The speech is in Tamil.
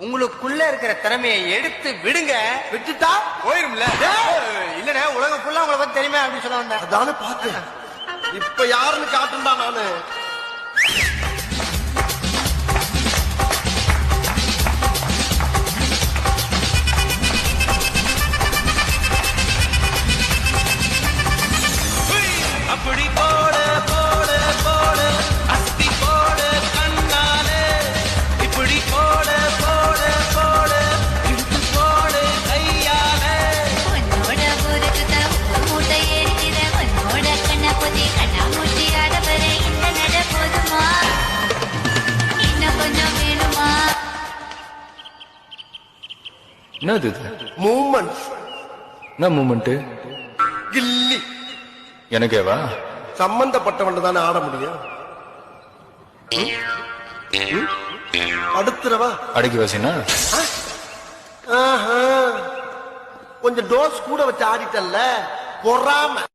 உங்களுக்குள்ள இருக்கிற திறமையை எடுத்து விடுங்க. விட்டுட்டா போயிரும்ல. இல்லண்ணே, உலகம் ஃபுல்லா உங்களை பத்தி தெரியுமே அப்படின்னு சொல்ல வந்தேன். அதானே பார்த்தேன். இப்ப யாருன்னு காட்டுண்டா நானு. அப்படி போட போட போட அஸ்தி போட கண்ணாலே, இப்படி போட போட போட இழுத்து போட கையாலே. உன்னோட ஊருக்கு மூட்டை ஏறிக்கிற உன்னோட கண்ண பொதி கண்ணா மூட்டி ஆடவர இந்த நட போதுமா, இன்னும் கொஞ்சம் வேணுமா? என்னது மூமெண்ட். என்ன மூமெண்ட்? கில்லி. எனக்கேவா? சம்பந்தப்பட்டவன் தானே ஆட முடியும். அடுத்துறவா அடக்கி வாசினா கொஞ்சம் டோஸ் கூட வச்சு ஆடிட்டல்ல பொறாம.